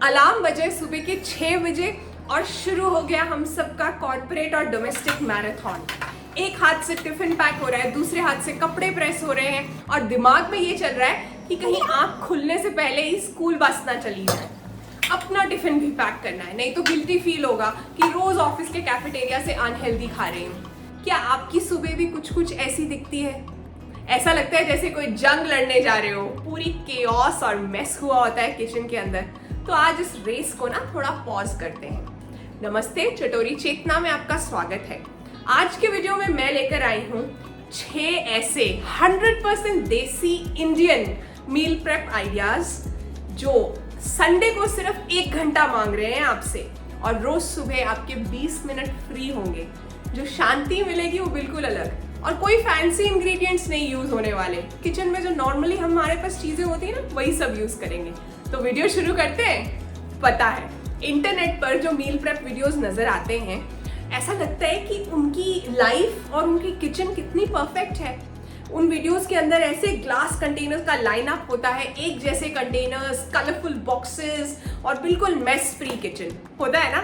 Alarm बजे सुबह के 6 बजे और शुरू हो गया हम सबका कॉर्पोरेट और डोमेस्टिक मैराथन। एक हाथ से टिफिन पैक हो रहा है, दूसरे हाथ से कपड़े प्रेस हो रहे हैं और दिमाग में ये चल रहा है कि कहीं आंख खुलने से पहले ही स्कूल बस ना चली जाए। अपना टिफिन भी पैक करना है, नहीं तो गिल्टी फील होगा कि रोज ऑफिस के कैफेटेरिया से अनहेल्दी खा रही हूँ। क्या आपकी सुबह भी कुछ कुछ ऐसी दिखती है? ऐसा लगता है जैसे कोई जंग लड़ने जा रहे हो, पूरी केओस और मेस हुआ होता है किचन के अंदर। तो आज इस रेस को ना थोड़ा पॉज करते हैं। नमस्ते, चटोरी चेतना में आपका स्वागत है। आज के वीडियो में मैं लेकर आई हूँ 6 ऐसे 100% देसी इंडियन मील प्रेप आइडियाज जो संडे को सिर्फ 1 घंटा मांग रहे हैं आपसे और रोज सुबह आपके 20 मिनट फ्री होंगे। जो शांति मिलेगी वो बिल्कुल अलग और कोई फैंसी इंग्रेडिएंट्स नहीं यूज होने वाले। किचन में जो नॉर्मली हमारे पास चीजें होती है ना, वही सब यूज करेंगे। तो वीडियो शुरू करते हैं। पता है इंटरनेट पर जो मील प्रेप वीडियोस नजर आते हैं, ऐसा लगता है कि उनकी लाइफ और उनकी किचन कितनी परफेक्ट है। उन वीडियोस के अंदर ऐसे ग्लास कंटेनर्स का लाइनअप होता है, एक जैसे कंटेनर्स, कलरफुल बॉक्सेस और बिल्कुल मेस फ्री किचन होता है ना।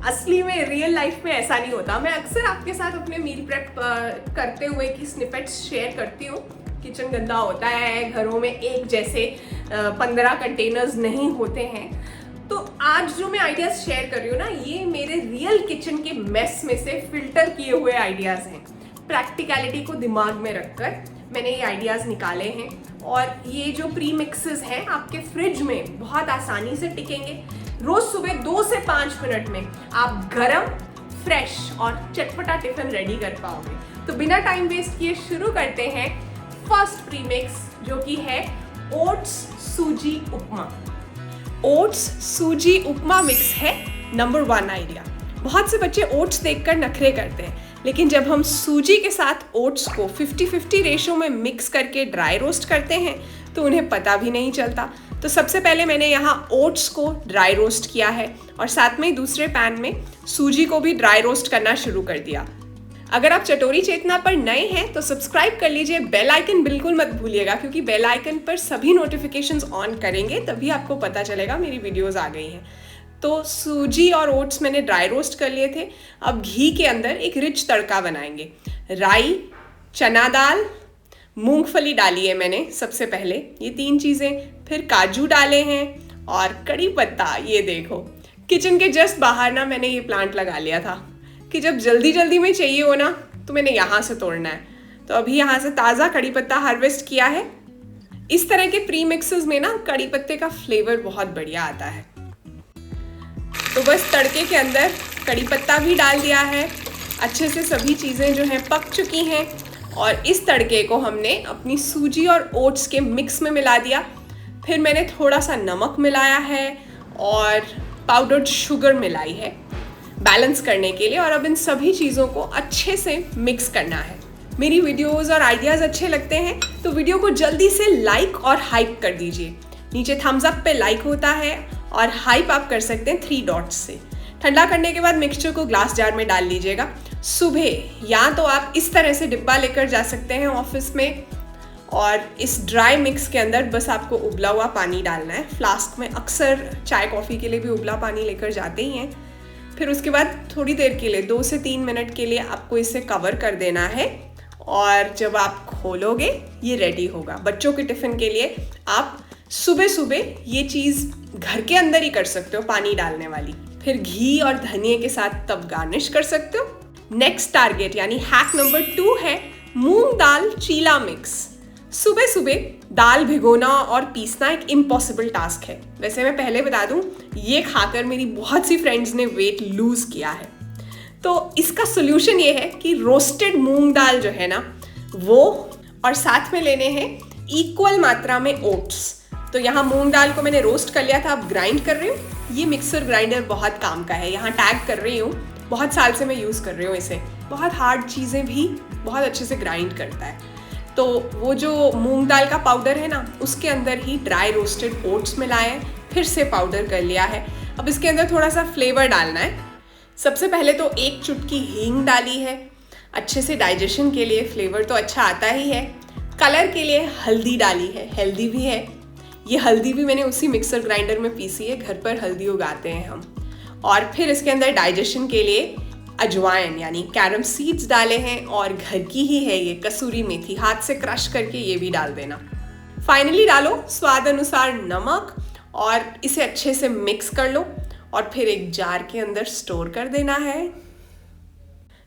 असली में रियल लाइफ में ऐसा नहीं होता। मैं अक्सर आपके साथ अपने मील प्रेप करते हुए की स्निपेट्स शेयर करती हूँ। किचन गंदा होता है, घरों में एक जैसे 15 कंटेनर्स नहीं होते हैं। तो आज जो मैं आइडियाज शेयर कर रही हूँ ना, ये मेरे रियल किचन के मेस में से फिल्टर किए हुए आइडियाज हैं। प्रैक्टिकलिटी को दिमाग में रखकर मैंने ये आइडियाज निकाले हैं और ये जो प्री मिक्सेस हैं आपके फ्रिज में बहुत आसानी से टिकेंगे। रोज सुबह 2 से 5 मिनट में आप गरम, फ्रेश और चटपटा टिफिन रेडी कर पाओगे। तो बिना टाइम वेस्ट किए शुरू करते हैं फर्स्ट प्री मिक्स, जो कि है ओट्स सूजी उपमा। ओट्स सूजी उपमा मिक्स है नंबर 1 आइडिया। बहुत से बच्चे ओट्स देखकर नखरे करते हैं, लेकिन जब हम सूजी के साथ ओट्स को 50-50 रेशो में मिक्स करके ड्राई रोस्ट करते हैं तो उन्हें पता भी नहीं चलता। तो सबसे पहले मैंने यहाँ ओट्स को ड्राई रोस्ट किया है और साथ में दूसरे पैन में सूजी को भी ड्राई रोस्ट करना शुरू कर दिया। अगर आप चटोरी चेतना पर नए हैं तो सब्सक्राइब कर लीजिए, बेल आइकन बिल्कुल मत भूलिएगा, क्योंकि बेल आइकन पर सभी नोटिफिकेशंस ऑन करेंगे तभी आपको पता चलेगा मेरी वीडियोस आ गई हैं। तो सूजी और ओट्स मैंने ड्राई रोस्ट कर लिए थे। अब घी के अंदर एक रिच तड़का बनाएंगे। राई, चना दाल, मूंगफली डाली है मैंने सबसे पहले, ये 3 चीज़ें। फिर काजू डाले हैं और कड़ी पत्ता। ये देखो, किचन के जस्ट बाहर ना मैंने ये प्लांट लगा लिया था कि जब जल्दी जल्दी में चाहिए हो ना तो मैंने यहाँ से तोड़ना है। तो अभी यहाँ से ताज़ा कड़ी पत्ता हार्वेस्ट किया है। इस तरह के प्री मिक्सेस में ना कड़ी पत्ते का फ्लेवर बहुत बढ़िया आता है। तो बस तड़के के अंदर कड़ी पत्ता भी डाल दिया है। अच्छे से सभी चीज़ें जो हैं पक चुकी हैं और इस तड़के को हमने अपनी सूजी और ओट्स के मिक्स में मिला दिया। फिर मैंने थोड़ा सा नमक मिलाया है और पाउडर्ड शुगर मिलाई है बैलेंस करने के लिए। और अब इन सभी चीज़ों को अच्छे से मिक्स करना है। मेरी वीडियोस और आइडियाज़ अच्छे लगते हैं तो वीडियो को जल्दी से लाइक और हाइप कर दीजिए। नीचे थम्स अप पे लाइक होता है और हाइप आप कर सकते हैं 3 डॉट्स से। ठंडा करने के बाद मिक्सचर को ग्लास जार में डाल लीजिएगा। सुबह या तो आप इस तरह से डिब्बा लेकर जा सकते हैं ऑफिस में और इस ड्राई मिक्स के अंदर बस आपको उबला हुआ पानी डालना है। फ्लास्क में अक्सर चाय कॉफ़ी के लिए भी उबला पानी लेकर जाते ही हैं। फिर उसके बाद थोड़ी देर के लिए 2 से 3 मिनट के लिए आपको इसे कवर कर देना है और जब आप खोलोगे ये रेडी होगा। बच्चों के टिफ़िन के लिए आप सुबह सुबह ये चीज़ घर के अंदर ही कर सकते हो, पानी डालने वाली। फिर घी और धनिया के साथ तब गार्निश कर सकते हो। नेक्स्ट टारगेट यानी हैक नंबर 2 है मूंग दाल चीला मिक्स। सुबह सुबह दाल भिगोना और पीसना एक इम्पॉसिबल टास्क है। वैसे मैं पहले बता दूं, ये खाकर मेरी बहुत सी फ्रेंड्स ने वेट लूज किया है। तो इसका सोल्यूशन ये है कि रोस्टेड मूंग दाल जो है ना वो, और साथ में लेने हैं इक्वल मात्रा में ओट्स। तो यहाँ मूंग दाल को मैंने रोस्ट कर लिया था, अब ग्राइंड कर रही हूँ। ये मिक्सर ग्राइंडर बहुत काम का है, यहाँ टैग कर रही हूँ। बहुत साल से मैं यूज़ कर रही हूँ इसे। बहुत हार्ड चीज़ें भी बहुत अच्छे से ग्राइंड करता है। तो वो जो मूंग दाल का पाउडर है ना, उसके अंदर ही ड्राई रोस्टेड ओट्स मिलाए हैं, फिर से पाउडर कर लिया है। अब इसके अंदर थोड़ा सा फ्लेवर डालना है। सबसे पहले तो 1 चुटकी हींग डाली है, अच्छे से डाइजेशन के लिए। फ्लेवर तो अच्छा आता ही है। कलर के लिए हल्दी डाली है, हेल्दी भी है। ये हल्दी भी मैंने उसी मिक्सर ग्राइंडर में पीसी है, घर पर हल्दी उगाते हैं हम। और फिर इसके अंदर डाइजेशन के लिए अजवाइन यानी कैरम सीड्स डाले हैं, और घर की ही है ये कसूरी मेथी, हाथ से क्रश करके ये भी डाल देना। फाइनली डालो स्वाद अनुसार नमक और इसे अच्छे से मिक्स कर लो और फिर एक जार के अंदर स्टोर कर देना है।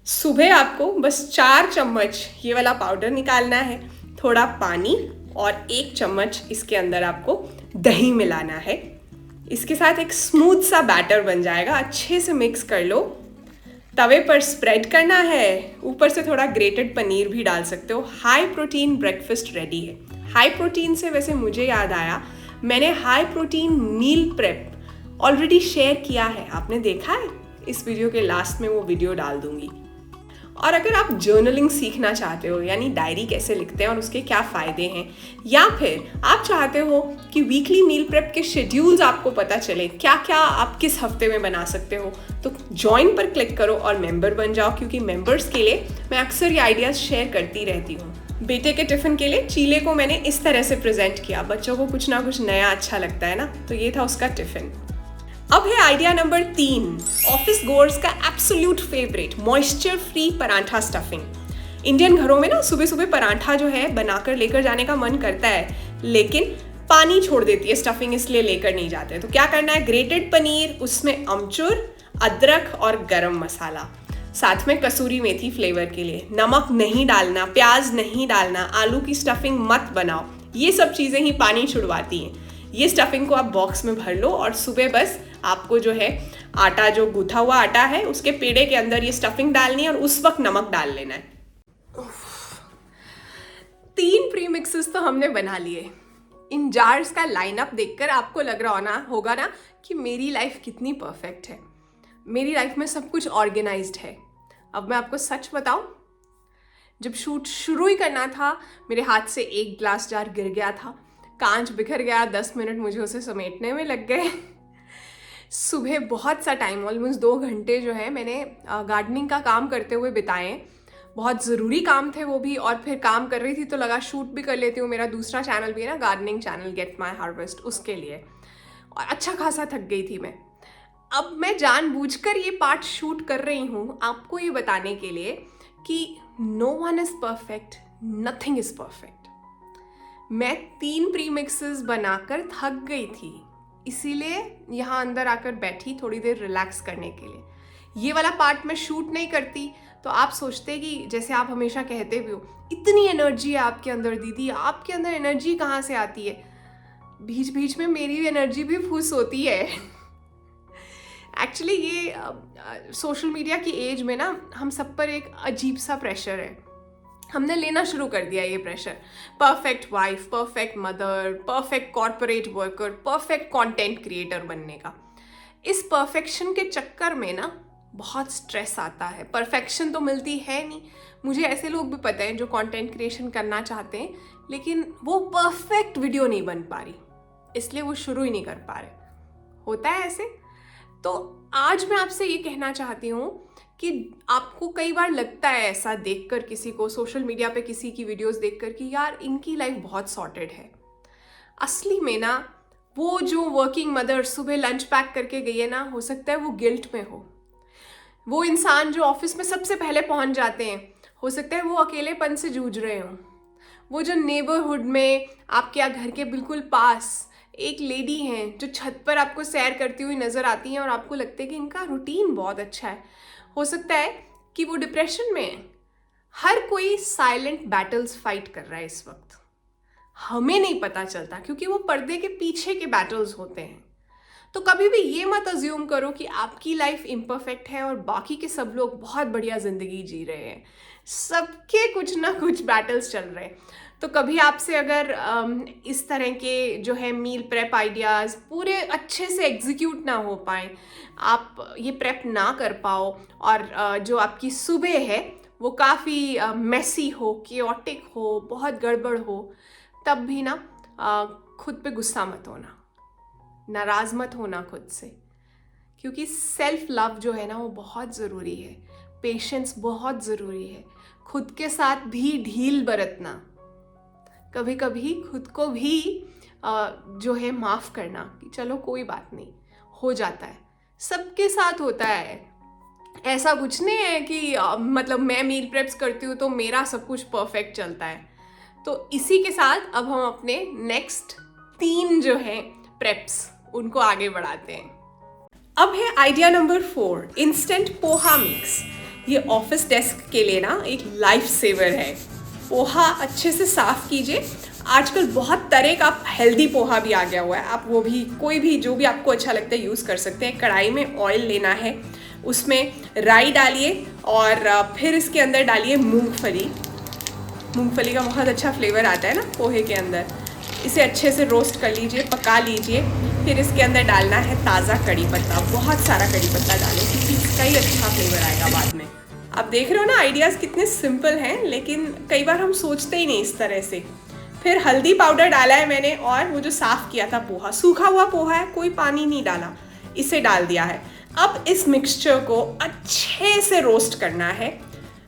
सुबह आपको बस 4 चम्मच ये वाला पाउडर निकालना है, थोड़ा पानी और 1 चम्मच इसके अंदर आपको दही मिलाना है। इसके साथ एक स्मूथ सा बैटर बन जाएगा। अच्छे से मिक्स कर लो, तवे पर स्प्रेड करना है, ऊपर से थोड़ा ग्रेटेड पनीर भी डाल सकते हो। हाई प्रोटीन ब्रेकफास्ट रेडी है। हाई प्रोटीन से वैसे मुझे याद आया, मैंने high protein meal prep already share किया है, आपने देखा है? इस वीडियो के लास्ट में वो वीडियो डाल दूंगी। और अगर आप जर्नलिंग सीखना चाहते हो, यानी डायरी कैसे लिखते हैं और उसके क्या फ़ायदे हैं, या फिर आप चाहते हो कि वीकली मील प्रेप के शेड्यूल्स आपको पता चले, क्या क्या आप किस हफ्ते में बना सकते हो, तो ज्वाइन पर क्लिक करो और मेंबर बन जाओ, क्योंकि मेंबर्स के लिए मैं अक्सर ये आइडियाज़ शेयर करती रहती हूँ। बेटे के टिफ़िन के लिए चीले को मैंने इस तरह से प्रेजेंट किया। बच्चों को कुछ ना कुछ नया अच्छा लगता है ना, तो ये था उसका टिफ़िन। अब है आइडिया नंबर 3, ऑफिस गोअर्स का absolute favourite moisture free paratha stuffing. Indian घरों में ना सुबह सुबह पराठा जो है बनाकर लेकर जाने का मन करता है, लेकिन पानी छोड़ देती है स्टफिंग, इसलिए लेकर नहीं जाते। तो क्या करना है, ग्रेटेड पनीर, उसमें अमचूर, अदरक और गरम मसाला, साथ में कसूरी मेथी फ्लेवर के लिए। नमक नहीं डालना, प्याज नहीं डालना, आलू की स्टफिंग मत बनाओ, ये सब चीज़ें ही पानी छुड़वाती हैं। ये स्टफिंग को आप बॉक्स में भर लो और सुबह बस आपको जो है आटा, जो गूथा हुआ आटा है, उसके पेड़े के अंदर ये स्टफिंग डालनी है और उस वक्त नमक डाल लेना है। 3 प्री मिक्सेस तो हमने बना लिए। इन जार्स का लाइनअप देखकर आपको लग रहा होगा ना कि मेरी लाइफ कितनी परफेक्ट है, मेरी लाइफ में सब कुछ ऑर्गेनाइज्ड है। अब मैं आपको सच बताऊं, जब शूट शुरू ही करना था, मेरे हाथ से एक ग्लास जार गिर गया था, कांच बिखर गया, 10 मिनट मुझे उसे समेटने में लग गए। सुबह बहुत सा टाइम, ऑलमोस्ट 2 घंटे जो है मैंने गार्डनिंग का काम करते हुए बिताए। बहुत ज़रूरी काम थे वो भी, और फिर काम कर रही थी तो लगा शूट भी कर लेती हूँ। मेरा दूसरा चैनल भी है ना, gardening channel get my harvest, उसके लिए, और अच्छा खासा थक गई थी मैं। अब मैं जानबूझकर ये पार्ट शूट कर रही हूँ आपको ये बताने के लिए कि no one is perfect, nothing is perfect. मैं 3 प्री मिक्सेस बनाकर थक गई थी, इसीलिए यहाँ अंदर आकर बैठी थोड़ी देर रिलैक्स करने के लिए। ये वाला पार्ट मैं शूट नहीं करती तो आप सोचते कि, जैसे आप हमेशा कहते भी हो, इतनी एनर्जी है आपके अंदर दीदी, आपके अंदर एनर्जी कहाँ से आती है? बीच बीच में मेरी एनर्जी भी फूस होती है। एक्चुअली ये सोशल मीडिया की एज में ना हम सब पर एक अजीब सा प्रेशर है। हमने लेना शुरू कर दिया ये pressure, perfect wife, perfect mother, perfect corporate worker, perfect content creator बनने का। इस परफेक्शन के चक्कर में ना बहुत स्ट्रेस आता है। परफेक्शन तो मिलती है नहीं। मुझे ऐसे लोग भी पता है जो कंटेंट क्रिएशन करना चाहते हैं, लेकिन वो परफेक्ट वीडियो नहीं बन पा रही, इसलिए वो शुरू ही नहीं कर पा रहे। होता है ऐसे। तो आज मैं आपसे ये कहना चाहती हूँ कि आपको कई बार लगता है ऐसा देखकर, किसी को सोशल मीडिया पे किसी की वीडियोस देखकर, कि यार इनकी लाइफ बहुत सॉर्टेड है। असली में ना वो जो वर्किंग मदर सुबह लंच पैक करके गई है ना, हो सकता है वो गिल्ट में हो। वो इंसान जो ऑफिस में सबसे पहले पहुंच जाते हैं, हो सकता है वो अकेलेपन से जूझ रहे हों। वो जो नेबरहुड में आपके घर के बिल्कुल पास एक लेडी हैं जो छत पर आपको सैर करती हुई नज़र आती हैं और आपको लगता है कि इनका रूटीन बहुत अच्छा है, हो सकता है कि वो डिप्रेशन में है। हर कोई साइलेंट बैटल्स फाइट कर रहा है इस वक्त, हमें नहीं पता चलता क्योंकि वो पर्दे के पीछे के बैटल्स होते हैं। तो कभी भी ये मत अज्यूम करो कि आपकी लाइफ इम्परफेक्ट है और बाकी के सब लोग बहुत बढ़िया ज़िंदगी जी रहे हैं। सबके कुछ ना कुछ बैटल्स चल रहे हैं। तो कभी आपसे अगर इस तरह के जो है मील प्रेप आइडियाज़ पूरे अच्छे से एग्जीक्यूट ना हो पाए, आप ये प्रेप ना कर पाओ और जो आपकी सुबह है वो काफ़ी मेसी हो, केओटिक हो, बहुत गड़बड़ हो, तब भी ना खुद पे गुस्सा मत होना, नाराज़ मत होना खुद से, क्योंकि सेल्फ लव जो है ना वो बहुत ज़रूरी है। पेशेंस बहुत ज़रूरी है। खुद के साथ भी ढील बरतना, कभी कभी खुद को भी जो है माफ़ करना कि चलो कोई बात नहीं, हो जाता है, सबके साथ होता है। ऐसा कुछ नहीं है कि मतलब मैं मील प्रेप्स करती हूँ तो मेरा सब कुछ परफेक्ट चलता है। तो इसी के साथ अब हम अपने नेक्स्ट 3 जो है प्रेप्स उनको आगे बढ़ाते हैं। अब है idea number 4, instant poha mix. ये ऑफिस डेस्क के लिए ना एक लाइफ सेवर है। पोहा अच्छे से साफ कीजिए। आजकल बहुत तरह का हेल्दी पोहा भी आ गया हुआ है, आप वो भी कोई भी जो भी आपको अच्छा लगता है यूज़ कर सकते हैं। कढ़ाई में ऑयल लेना है, उसमें राई डालिए और फिर इसके अंदर डालिए मूंगफली। मूंगफली का बहुत अच्छा फ्लेवर आता है ना पोहे के अंदर। इसे अच्छे से रोस्ट कर लीजिए, पका लीजिए। फिर इसके अंदर डालना है ताज़ा कड़ी पत्ता, बहुत सारा कड़ी पत्ता डालें क्योंकि इसका ही अच्छा फ्लेवर आएगा बाद में। आप देख रहे हो ना आइडियाज़ कितने सिंपल हैं, लेकिन कई बार हम सोचते ही नहीं इस तरह से। फिर हल्दी पाउडर डाला है मैंने और वो जो साफ़ किया था पोहा, सूखा हुआ पोहा है, कोई पानी नहीं डाला, इसे डाल दिया है। अब इस मिक्सचर को अच्छे से रोस्ट करना है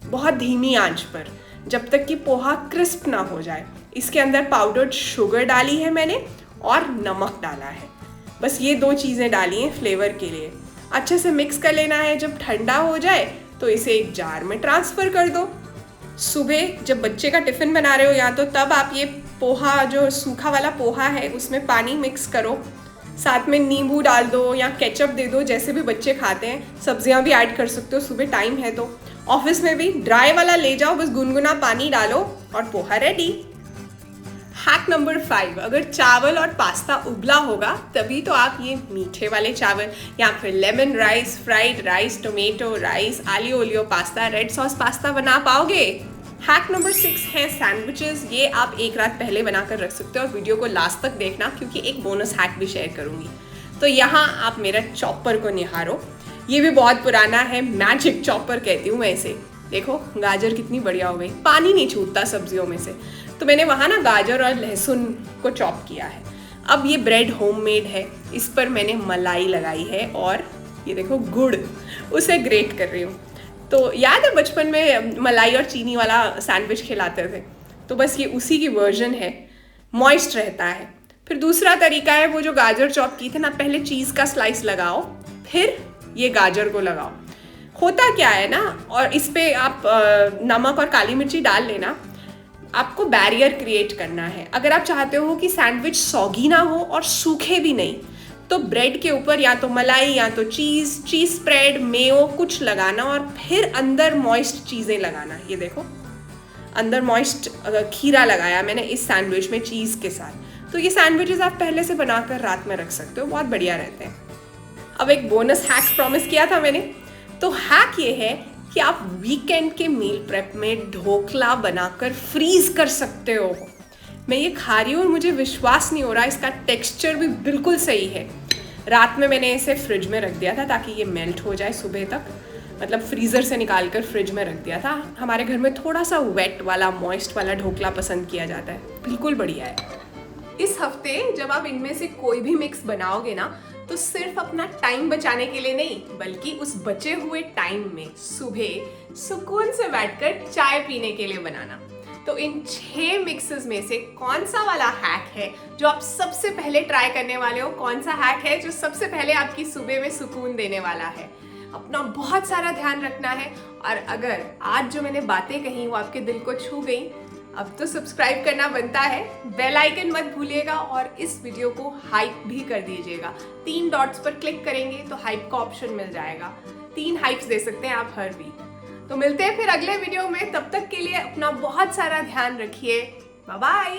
बहुत धीमी आंच पर, जब तक कि पोहा क्रिस्प ना हो जाए। इसके अंदर पाउडर्ड शुगर डाली है मैंने और नमक डाला है, बस ये 2 चीज़ें डाली हैं फ्लेवर के लिए। अच्छे से मिक्स कर लेना है। जब ठंडा हो जाए तो इसे एक जार में ट्रांसफ़र कर दो। सुबह जब बच्चे का टिफ़िन बना रहे हो या तो तब आप ये पोहा जो सूखा वाला पोहा है उसमें पानी मिक्स करो, साथ में नींबू डाल दो या केचप दे दो, जैसे भी बच्चे खाते हैं। सब्जियां भी ऐड कर सकते हो, सुबह टाइम है तो। ऑफिस में भी ड्राई वाला ले जाओ, बस गुनगुना पानी डालो और पोहा रेडी। हैक नंबर 5, अगर चावल और पास्ता उबला होगा तभी तो आप ये मीठे वाले चावल या फिर lemon rice, fried rice, tomato rice, aglio olio pasta, red sauce pasta बना पाओगे। हैक नंबर 6 है सैंडविचेस। ये आप एक रात पहले बनाकर रख सकते हो और वीडियो को लास्ट तक देखना क्योंकि एक बोनस हैक भी शेयर करूंगी। तो यहाँ आप मेरा चॉपर को निहारो, ये भी बहुत पुराना है, मैजिक चॉपर कहती हूँ मैं इसे। देखो गाजर कितनी बढ़िया हो गई, पानी नहीं छूटता सब्जियों में से। तो मैंने वहाँ ना गाजर और लहसुन को चॉप किया है। अब ये ब्रेड होममेड है, इस पर मैंने मलाई लगाई है और ये देखो गुड़, उसे ग्रेट कर रही हूँ। तो याद है बचपन में मलाई और चीनी वाला सैंडविच खिलाते थे, तो बस ये उसी की वर्जन है, मॉइस्ट रहता है। फिर दूसरा तरीका है, वो जो गाजर चॉप की थी ना, पहले चीज़ का स्लाइस लगाओ फिर ये गाजर को लगाओ। होता क्या है ना, और इस पे आप नमक और काली मिर्ची डाल लेना। आपको बैरियर क्रिएट करना है। अगर आप चाहते हो कि सैंडविच सॉगी ना हो और सूखे भी नहीं, तो ब्रेड के ऊपर या तो मलाई या तो चीज़ स्प्रेड, मेयो कुछ लगाना और फिर अंदर मॉइस्ट चीज़ें लगाना। ये देखो अंदर मॉइस्ट खीरा लगाया मैंने इस सैंडविच में चीज़ के साथ। तो ये सैंडविचेस आप पहले से बनाकर रात में रख सकते हो, बहुत बढ़िया रहते हैं। अब एक बोनस हैक प्रॉमिस किया था मैंने, तो हैक ये है कि आप वीकेंड के मील प्रेप में ढोकला बनाकर फ्रीज कर सकते हो। मैं ये खा रही हूँ और मुझे विश्वास नहीं हो रहा, इसका टेक्सचर भी बिल्कुल सही है। रात में मैंने इसे फ्रिज में रख दिया था ताकि ये मेल्ट हो जाए सुबह तक, मतलब फ्रीज़र से निकाल कर फ्रिज में रख दिया था। हमारे घर में थोड़ा सा वेट वाला, मॉइस्ट वाला ढोकला पसंद किया जाता है, बिल्कुल बढ़िया है। इस हफ्ते जब आप इनमें से कोई भी मिक्स बनाओगे ना, तो सिर्फ अपना टाइम बचाने के लिए नहीं, बल्कि उस बचे हुए टाइम में सुबह सुकून से बैठकर चाय पीने के लिए बनाना। तो इन 6 मिक्सेस में से कौन सा वाला हैक है जो आप सबसे पहले ट्राई करने वाले हो? कौन सा हैक है जो सबसे पहले आपकी सुबह में सुकून देने वाला है? अपना बहुत सारा ध्यान रखना है। और अगर आज जो मैंने बातें कही वो आपके दिल को छू गई, अब तो सब्सक्राइब करना बनता है, बेल आइकन मत भूलिएगा और इस वीडियो को हाइप भी कर दीजिएगा। 3 डॉट्स पर क्लिक करेंगे तो हाइप का ऑप्शन मिल जाएगा। 3 हाइप्स दे सकते हैं आप हर वीक। तो मिलते हैं फिर अगले वीडियो में, तब तक के लिए अपना बहुत सारा ध्यान रखिए। Bye bye.